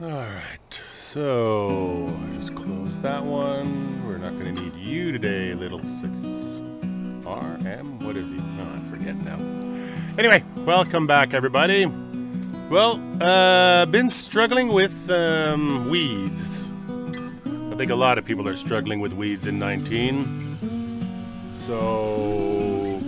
Alright, so just close that one. We're not going to need you today, little 6RM. What is he? Oh, I forget now. Anyway, welcome back, everybody. Well, been struggling with weeds. I think a lot of people are struggling with weeds in 19. So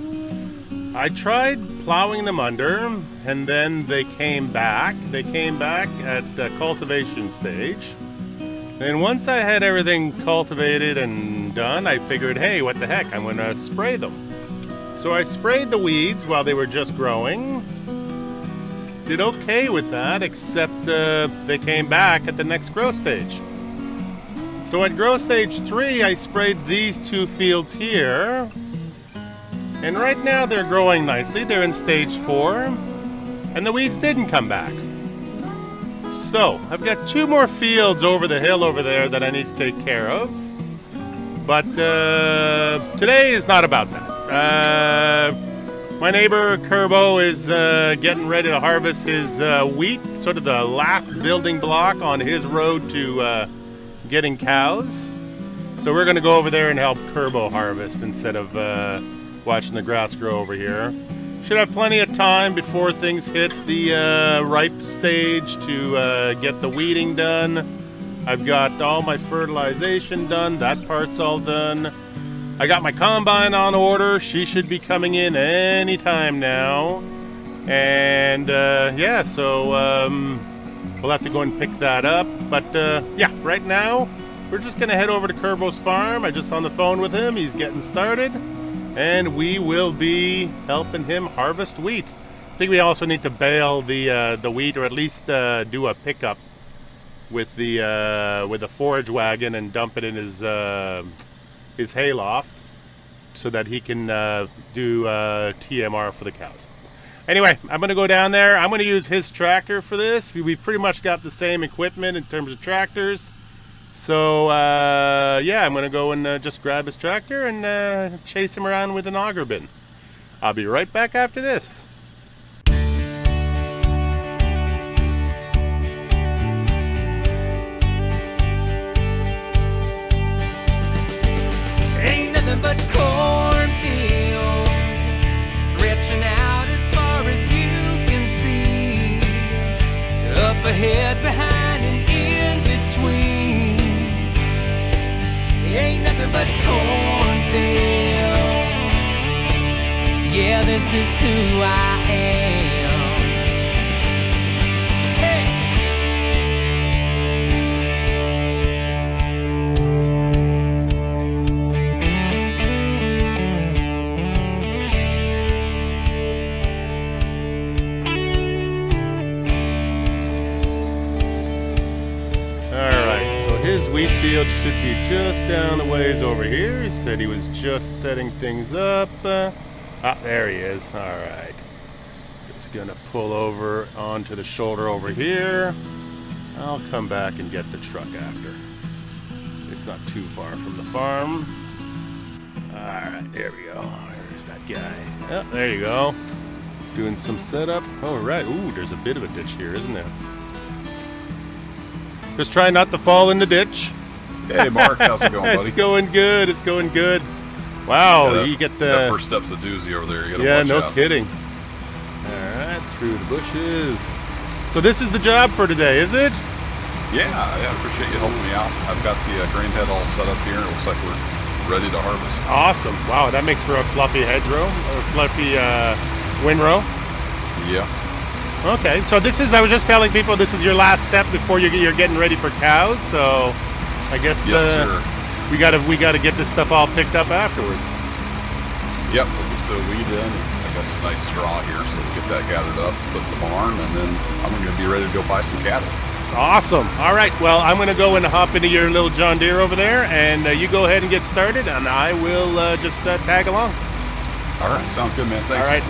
I tried plowing them under, and then they came back. They came back at the cultivation stage. And once I had everything cultivated and done, I figured, hey, what the heck, I'm gonna spray them. So I sprayed the weeds while they were just growing. Did okay with that, except they came back at the next growth stage. So at growth stage 3, I sprayed these 2 fields here. And right now they're growing nicely. They're in stage 4, and the weeds didn't come back. So I've got 2 more fields over the hill over there that I need to take care of. But today is not about that. My neighbor Kerbo is getting ready to harvest his wheat, sort of the last building block on his road to getting cows. So we're going to go over there and help Kerbo harvest instead of watching the grass grow over here. Should have plenty of time before things hit the ripe stage to get the weeding done. I've got all my fertilization done. That part's all done. I got my combine on order. She should be coming in any time now. And yeah, so we'll have to go and pick that up. But yeah, right now we're just gonna head over to Kerbo's farm. I'm just on the phone with him. He's getting started. And we will be helping him harvest wheat. I think we also need to bale the wheat, or at least do a pickup with the forage wagon and dump it in his hayloft, so that he can do TMR for the cows. Anyway, I'm going to go down there. I'm going to use his tractor for this. We pretty much got the same equipment in terms of tractors. So, yeah, I'm going to go and just grab his tractor and chase him around with an auger bin. I'll be right back after this. Ain't nothing but cornfields stretching out as far as you can see. Up ahead, behind, and in between. Ain't nothing but cornfields. Yeah, this is who I am. Hey! His wheat field should be just down the ways over here. He said he was just setting things up. There he is. All right. Just gonna pull over onto the shoulder over here. I'll come back and get the truck after. It's not too far from the farm. All right, there we go. There's that guy. Oh, there you go. Doing some setup. All right. Ooh, there's a bit of a ditch here, isn't there? Just try not to fall in the ditch. Hey Mark, how's it going, buddy? It's going good. It's going good. Wow, yeah, you get the that first step's a doozy over there. You gotta watch no out. kidding. All right, through the bushes. So this is the job for today, is it? Yeah, I appreciate you helping me out. I've got the grain head all set up here. It looks like we're ready to harvest. Awesome. Wow, that makes for a fluffy hedgerow, or fluffy windrow. Yeah. Okay, so this is, I was just telling people, this is your last step before you're getting ready for cows, so I guess yes, sir. we gotta get this stuff all picked up afterwards. Yep, we'll get the weed in, and I got some nice straw here, so we'll get that gathered up, put in the barn, and then I'm gonna be ready to go buy some cattle. Awesome. All right, well, I'm gonna go and hop into your little John Deere over there, and you go ahead and get started, and I will just tag along. All right, sounds good, man. Thanks. All right.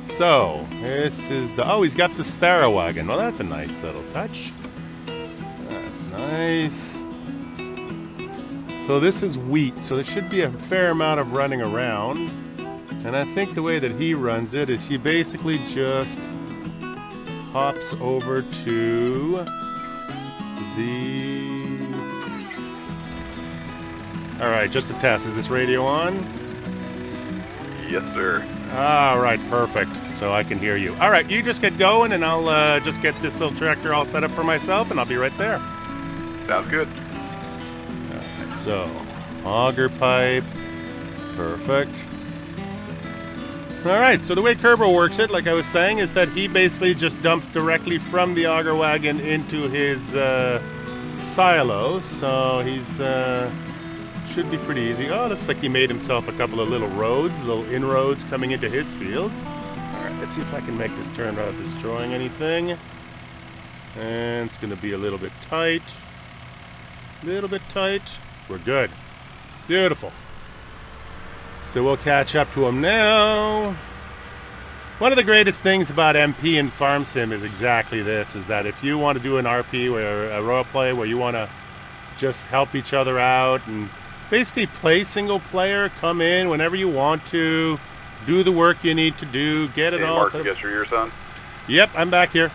So, this is, oh, he's got the Stara wagon. Well, that's a nice little touch. That's nice. So this is wheat, so there should be a fair amount of running around. And I think the way that he runs it is he basically just hops over to the... Alright, just a test. Is this radio on? Yes, sir. Alright, perfect. So I can hear you. Alright, you just get going and I'll just get this little tractor all set up for myself and I'll be right there. Sounds good. Alright, so auger pipe. Perfect. Alright, so the way Kerbo works it, like I was saying, is that he basically just dumps directly from the auger wagon into his silo. So he's should be pretty easy. Oh, looks like he made himself a couple of little roads, little inroads coming into his fields. Alright, let's see if I can make this turn without destroying anything. And it's going to be a little bit tight. Little bit tight. We're good. Beautiful. So we'll catch up to him now. One of the greatest things about MP and Farm Sim is exactly this, is that if you want to do an RP or a role play where you want to just help each other out and basically play single player, come in whenever you want to, do the work you need to do, get it all Mark, set you up. got your ear, son? Yep, I'm back here.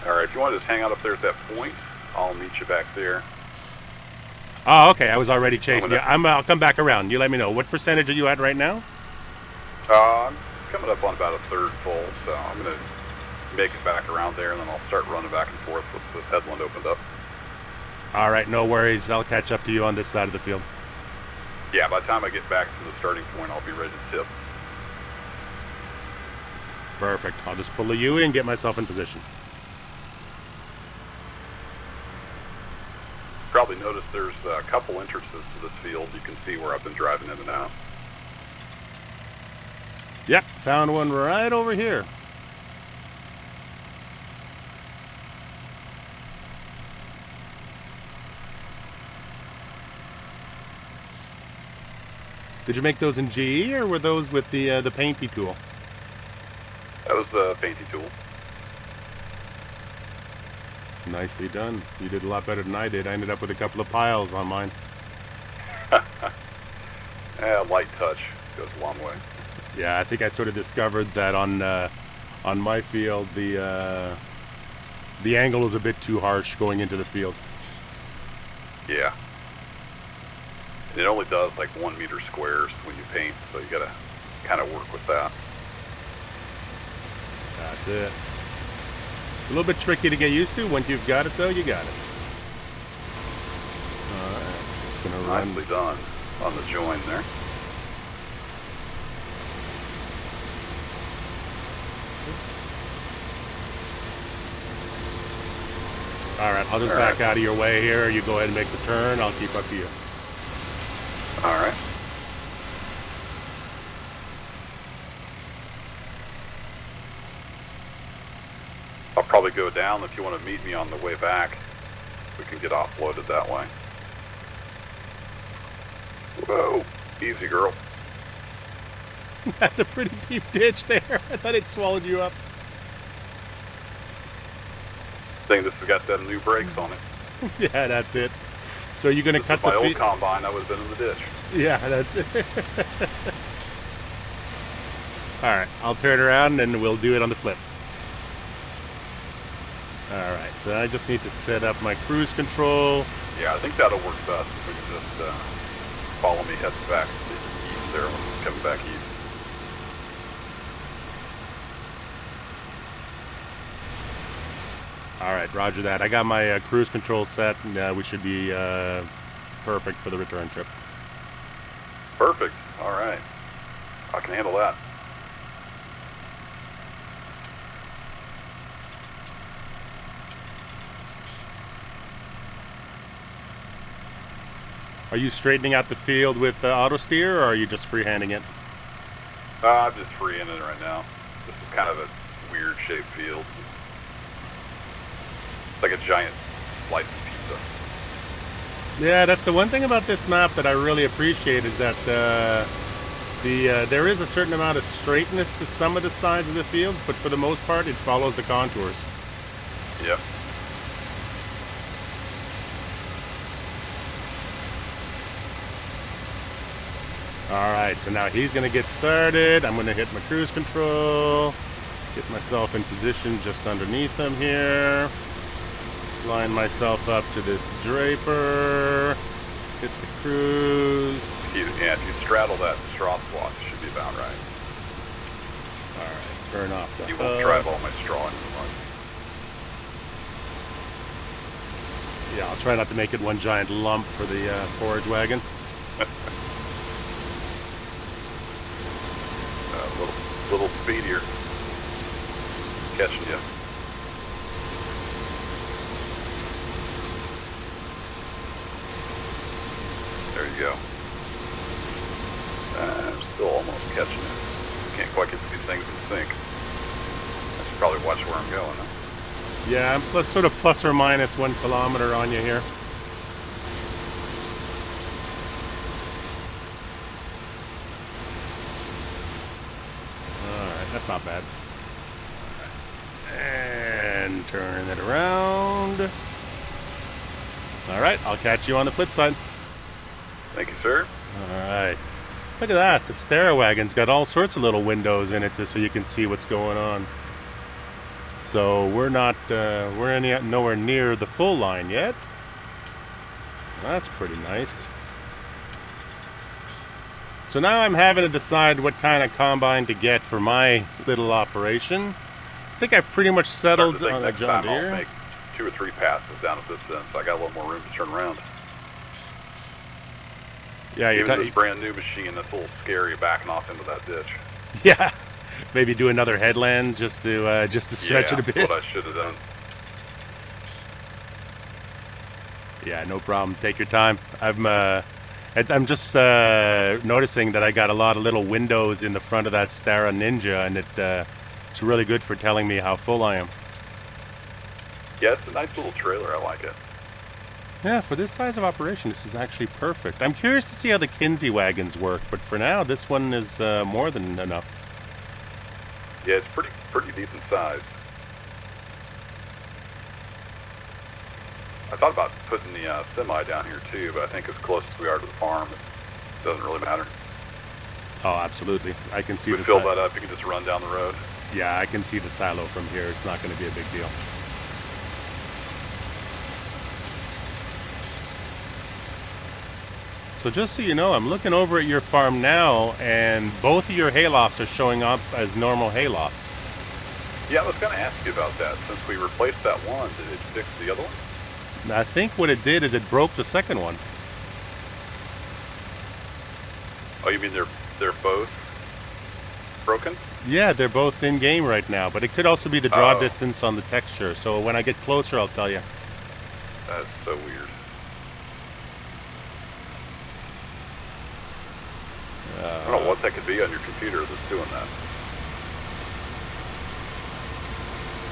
Alright, if you want to just hang out up there at that point, I'll meet you back there. Oh, okay, I was already chasing you. I'll come back around. You let me know. What percentage are you at right now? I'm coming up on about a third full, so I'm going to make it back around there, and then I'll start running back and forth with this headland opened up. All right, no worries. I'll catch up to you on this side of the field. Yeah, by the time I get back to the starting point, I'll be ready to tip. Perfect. I'll just pull a U and get myself in position. Probably noticed there's a couple entrances to this field. You can see where I've been driving in and out. Yep, found one right over here. Did you make those in GE or were those with the painty tool? That was the painty tool. Nicely done. You did a lot better than I did. I ended up with a couple of piles on mine. Yeah, light touch goes a long way. Yeah, I think I sort of discovered that on my field the angle is a bit too harsh going into the field. Yeah. And it only does like 1 meter squares when you paint, so you gotta kind of work with that. That's it. It's a little bit tricky to get used to. Once you've got it, though, you got it. All right, just gonna run. Nicely done on the join there. Oops. All right, I'll just back out of your way here. You go ahead and make the turn. I'll keep up to you. All right. I'll probably go down if you want to meet me on the way back. We can get offloaded that way. Whoa, easy girl. That's a pretty deep ditch there. I thought it swallowed you up. Thing this has got them new brakes on it. Yeah, that's it. So you're going to cut the my old feet? combine, I would have been in the ditch. Yeah, that's it. All right, I'll turn around and we'll do it on the flip. All right, so I just need to set up my cruise control. Yeah, I think that'll work best if we can just follow me heading back to the east there when I'm coming back east. All right, roger that. I got my cruise control set, and we should be perfect for the return trip. Perfect. All right. I can handle that. Are you straightening out the field with auto steer, or are you just freehanding it? I'm just freehanding it right now. This is kind of a weird shaped field. It's like a giant slice of pizza. Yeah, that's the one thing about this map that I really appreciate is that there is a certain amount of straightness to some of the sides of the fields, but for the most part, it follows the contours. Yep. Alright, so now he's going to get started. I'm going to hit my cruise control. Get myself in position just underneath him here. Line myself up to this draper. Hit the cruise. Yeah, if you straddle that straw slot, it should be about right. Alright, turn off the You won't drive all my straw into the mud. Yeah, I'll try not to make it one giant lump for the forage wagon. Little speedier. Catching you. There you go. I'm still almost catching it. Can't quite get these things in sync. I should probably watch where I'm going. Huh? Yeah, I'm sort of plus or minus 1 kilometer on you here. Alright, that's not bad. And turn it around. Alright, I'll catch you on the flip side. Thank you, sir. Alright. Look at that. The Stera wagon's got all sorts of little windows in it just so you can see what's going on. So we're not, nowhere near the full line yet. That's pretty nice. So now I'm having to decide what kind of combine to get for my little operation. I think I've pretty much settled on a John Deere. I'll make 2 or 3 passes down at this end, so I got a little more room to turn around. Yeah, even this brand new machine, that's a little scary backing off into that ditch. Yeah, maybe do another headland just to stretch it a bit. That's what I should have done. Yeah, no problem. Take your time. I'm just noticing that I got a lot of little windows in the front of that Stara Ninja, and it's really good for telling me how full I am. Yeah, it's a nice little trailer. I like it. Yeah, for this size of operation, this is actually perfect. I'm curious to see how the Kinsey wagons work, but for now, this one is more than enough. Yeah, it's pretty decent size. I thought about putting the semi down here too, but I think as close as we are to the farm, it doesn't really matter. Oh, absolutely. I can see we the fill that up, you can just run down the road. Yeah, I can see the silo from here. It's not going to be a big deal. So just so you know, I'm looking over at your farm now, and both of your haylofts are showing up as normal haylofts. Yeah, I was going to ask you about that. Since we replaced that one, did it fix the other one? I think what it did is it broke the second one. Oh, you mean they're both broken? Yeah, they're both in game right now, but it could also be the draw distance on the texture. So when I get closer, I'll tell you. That's so weird. I don't know what that could be on your computer that's doing that.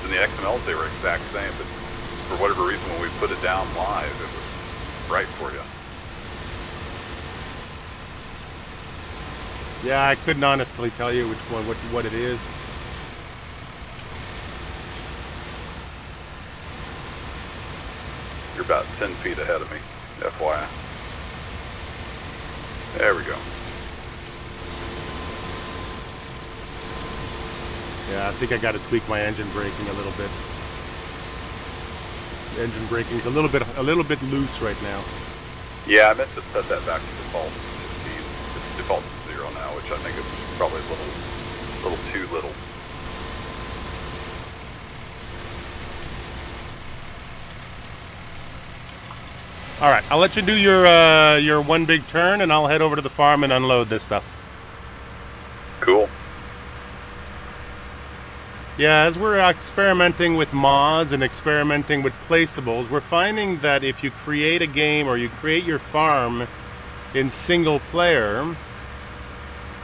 In the XMLs, they were exact same, but for whatever reason, when we put it down live, it was right for you. Yeah, I couldn't honestly tell you which one, what it is. You're about 10 feet ahead of me, FYI. There we go. Yeah, I think I got to tweak my engine braking a little bit. The engine braking's a little bit loose right now. Yeah, I meant to set that back to default. It's default to 0 now, which I think is probably a little too little. All right, I'll let you do your one big turn, and I'll head over to the farm and unload this stuff. Cool. Yeah, as we're experimenting with mods and experimenting with placeables, we're finding that if you create a game or you create your farm in single player,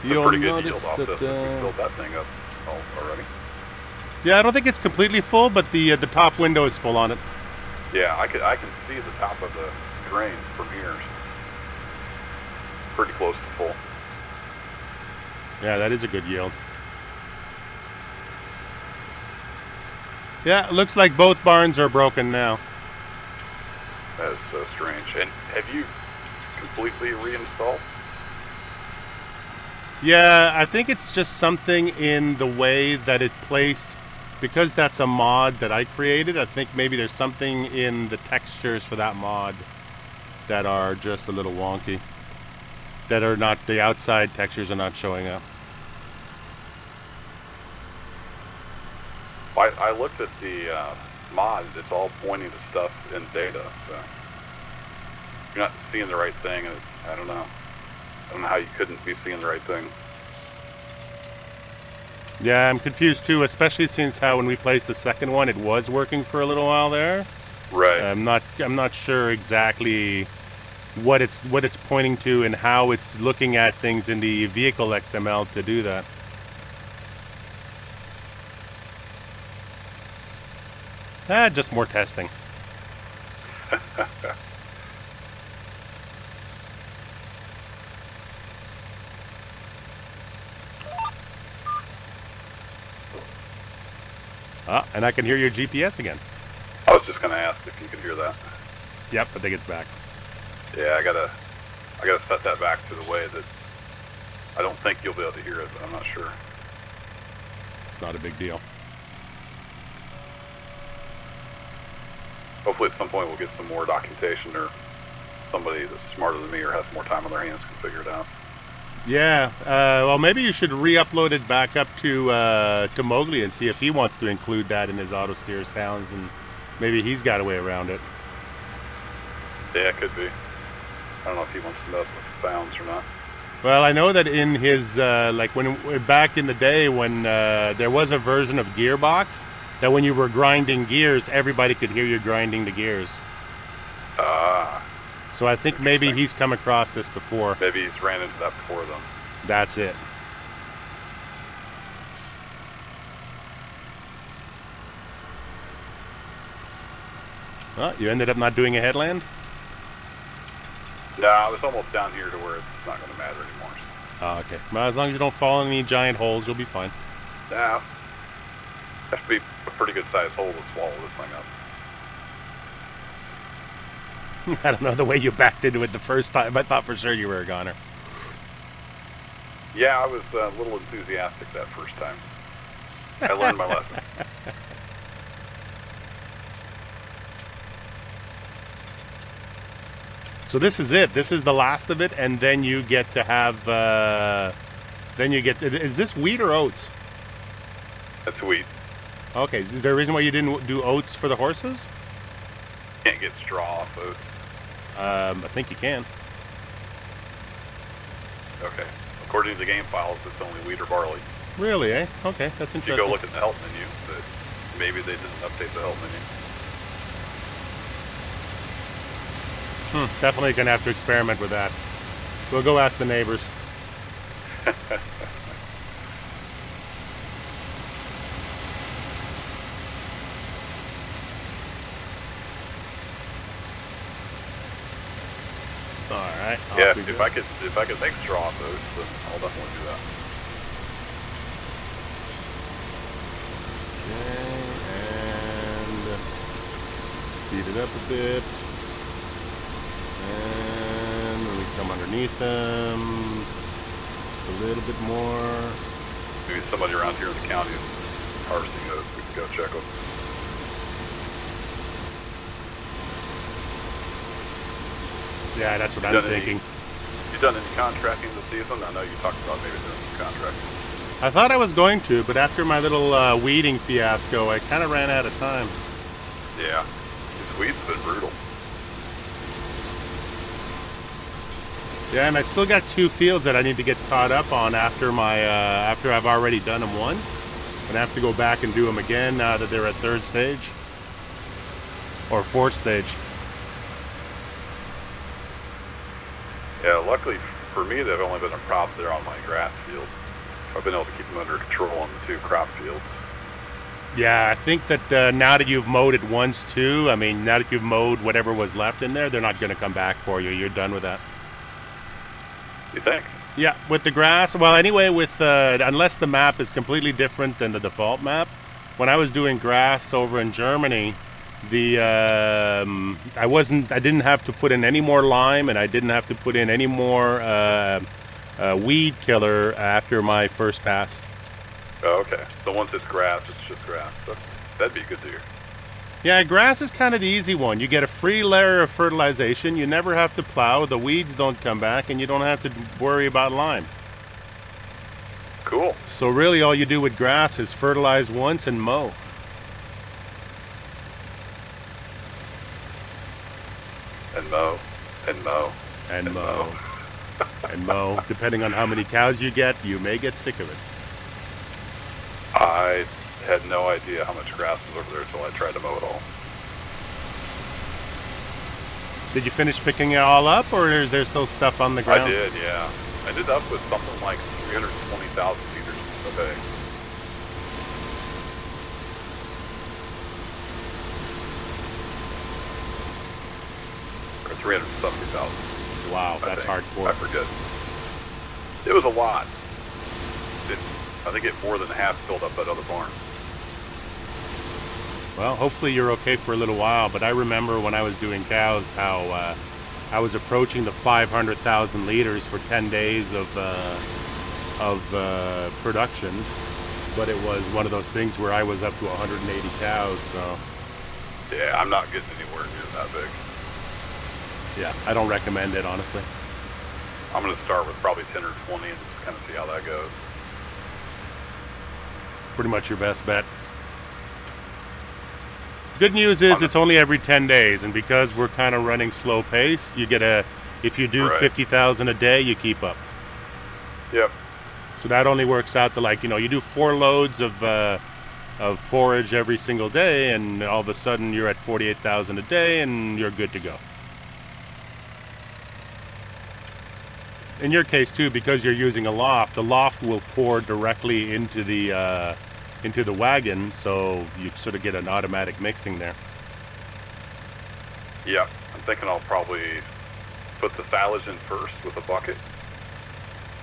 you'll notice that... We filled that thing up already. Yeah, I don't think it's completely full, but the top window is full on it. Yeah, I can see the top of the drain from here. Pretty close to full. Yeah, that is a good yield. Yeah, it looks like both barns are broken now. That is so strange. And have you completely reinstalled? Yeah, I think it's just something in the way that it placed, because that's a mod that I created. I think maybe there's something in the textures for that mod that are just a little wonky. That are not, the outside textures are not showing up. I looked at the mod. It's all pointing to stuff in data, so you're not seeing the right thing. And I don't know how you couldn't be seeing the right thing. Yeah, I'm confused too, especially since how when we placed the second one, it was working for a little while there. Right. I'm not sure exactly what it's pointing to and how it's looking at things in the vehicle XML to do that. Just more testing. And I can hear your GPS again. I was just going to ask if you could hear that. Yep, I think it's back. Yeah, I gotta set that back to the way that I don't think you'll be able to hear it, but I'm not sure. It's not a big deal. Hopefully at some point we'll get some more documentation, or somebody that's smarter than me or has more time on their hands can figure it out. Yeah, well, maybe you should re-upload it back up to Mowgli and see if he wants to include that in his auto steer sounds, and maybe he's got a way around it. Yeah, it could be. I don't know if he wants to mess with the sounds or not. Well, I know that in his like when back in the day when there was a version of Gearbox that when you were grinding gears, everybody could hear you grinding the gears. So I think maybe he's come across this before. Maybe he's ran into that before then. That's it. Well, you ended up not doing a headland? No, I was almost down here to where it's not going to matter anymore. Oh, okay. Well, as long as you don't fall in any giant holes, you'll be fine. Yeah. That should be a pretty good sized hole to swallow this thing up. I don't know, the way you backed into it the first time, I thought for sure you were a goner. Yeah, I was a little enthusiastic that first time. I learned my lesson. So this is it. This is the last of it, and then you get to have, is this wheat or oats? That's wheat. Okay, is there a reason why you didn't do oats for the horses? Can't get straw off oats. I think you can. Okay. According to the game files, it's only wheat or barley. Really, eh? Okay, that's interesting. You go look at the help menu, but maybe they didn't update the help menu. Definitely gonna have to experiment with that. We'll go ask the neighbors. Alright. Yeah, if I could make straw off those, then I'll definitely do that. Okay, and speed it up a bit. And when we come underneath them, just a little bit more. Maybe somebody around here in the county is harvesting those. We can go check them. Yeah, that's what I'm thinking. You done any contracting this season? I know you talked about maybe doing some contracting. I thought I was going to, but after my little weeding fiasco, I kind of ran out of time. Yeah, these weeds have been brutal. Yeah, and I still got 2 fields that I need to get caught up on after my after I've already done them once, and I have to go back and do them again now that they're at 3rd stage or 4th stage. Yeah, luckily for me, they've only been a problem there on my grass field. I've been able to keep them under control on the 2 crop fields. Yeah, I think that now that you've mowed it once too, I mean, now that you've mowed whatever was left in there, they're not going to come back for you. You're done with that. You think? Yeah, with the grass. Well, anyway, with unless the map is completely different than the default map. When I was doing grass over in Germany, the I didn't have to put in any more lime, and I didn't have to put in any more weed killer after my first pass. Oh, okay. So once it's grass, it's just grass. That'd be good to hear. Yeah, grass is kind of the easy one. You get a free layer of fertilization. You never have to plow. The weeds don't come back, and you don't have to worry about lime. Cool. So really all you do with grass is fertilize once and mow. And mow. And mow. And mow. And mow. Depending on how many cows you get, you may get sick of it. I had no idea how much grass was over there until I tried to mow it all. Did you finish picking it all up, or is there still stuff on the ground? I did, yeah. I ended up with something like 320,000 liters a day. Or 370,000. Wow, that's hardcore. I forget. It was a lot. I think it more than half filled up that other barn. Well, hopefully you're okay for a little while, but I remember when I was doing cows how I was approaching the 500,000 liters for 10 days of production, but it was one of those things where I was up to 180 cows, so... Yeah, I'm not getting anywhere near that big. Yeah, I don't recommend it, honestly. I'm going to start with probably 10 or 20 and just kind of see how that goes. Pretty much your best bet. Good news is it's only every 10 days, and because we're kind of running slow pace, you get if you do 50,000 a day, you keep up. Yep. So that only works out to, like, you do 4 loads of forage every single day, and all of a sudden you're at 48,000 a day, and you're good to go. In your case too, because you're using a loft, the loft will pour directly into the wagon, so you sort of get an automatic mixing there. Yeah, I'm thinking I'll probably put the silage in first with a bucket,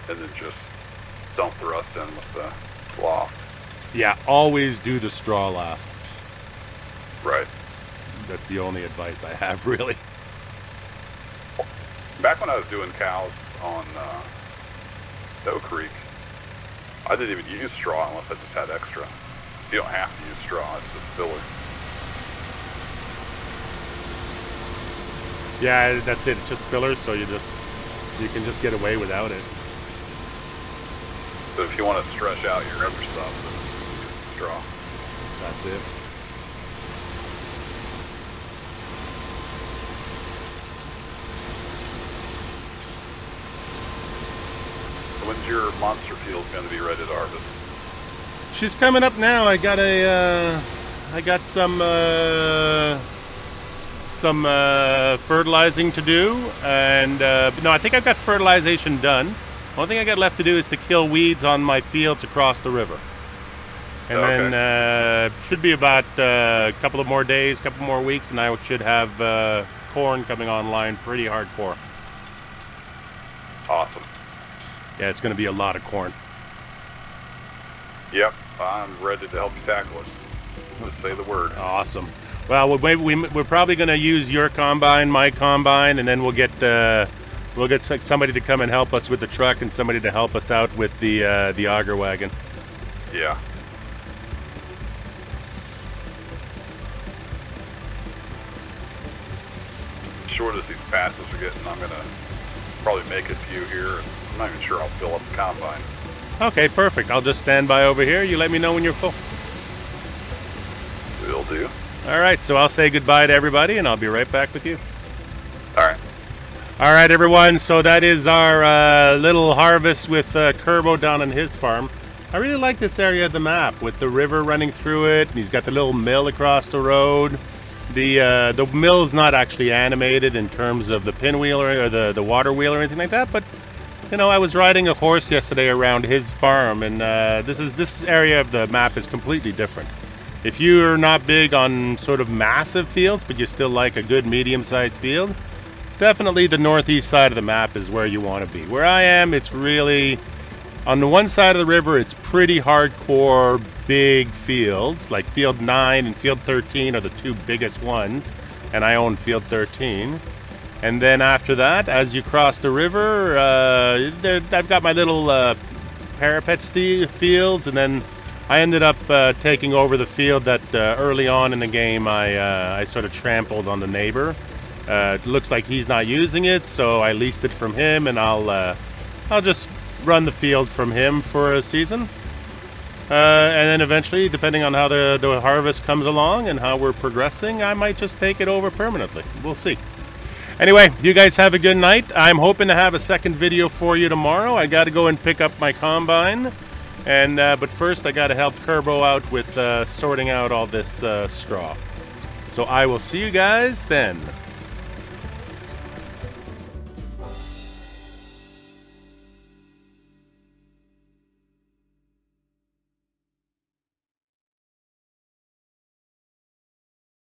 and then just dump the rest in with the loft. Yeah, always do the straw last. Right. That's the only advice I have, really. Back when I was doing cows on Doe Creek, I didn't even use straw unless I just had extra. You don't have to use straw, it's just filler. Yeah, that's it. It's just fillers, so you can just get away without it. But if you want to stretch out your other stuff, then use straw. That's it. When's your monster field going to be ready to harvest? She's coming up now. I got some fertilizing to do, and no, I think I've got fertilization done. One thing I got left to do is to kill weeds on my fields across the river, and then should be about a couple of more days, couple more weeks, and I should have corn coming online pretty hardcore. Awesome. Yeah, it's going to be a lot of corn. Yep, I'm ready to help you tackle it. Just say the word. Awesome. Well, we're probably going to use your combine, my combine, and then we'll get somebody to come and help us with the truck, and somebody to help us out with the auger wagon. Yeah. Short as these passes are getting, I'm going to probably make a few here. I'm not even sure I'll fill up the combine. Okay, perfect. I'll just stand by over here. You let me know when you're full. Will do. All right, so I'll say goodbye to everybody, and I'll be right back with you. All right. All right, everyone. So that is our little harvest with Kerbo down on his farm. I really like this area of the map with the river running through it, and he's got the little mill across the road. The mill's not actually animated in terms of the pinwheel or the water wheel or anything like that, but I was riding a horse yesterday around his farm, and this area of the map is completely different. If you're not big on sort of massive fields, but you still like a good medium-sized field, definitely the northeast side of the map is where you want to be. Where I am, it's really on the one side of the river. It's pretty hardcore big fields, like field 9 and field 13 are the two biggest ones, and I own field 13. And then after that, as you cross the river, I've got my little parapet fields, and then I ended up taking over the field that early on in the game I sort of trampled on the neighbor. It looks like he's not using it, so I leased it from him, and I'll just run the field from him for a season. And then eventually, depending on how the harvest comes along and how we're progressing, I might just take it over permanently. We'll see. Anyway, you guys have a good night. I'm hoping to have a second video for you tomorrow. I got to go and pick up my combine. And but first, I got to help Kerbo out with sorting out all this straw. So I will see you guys then.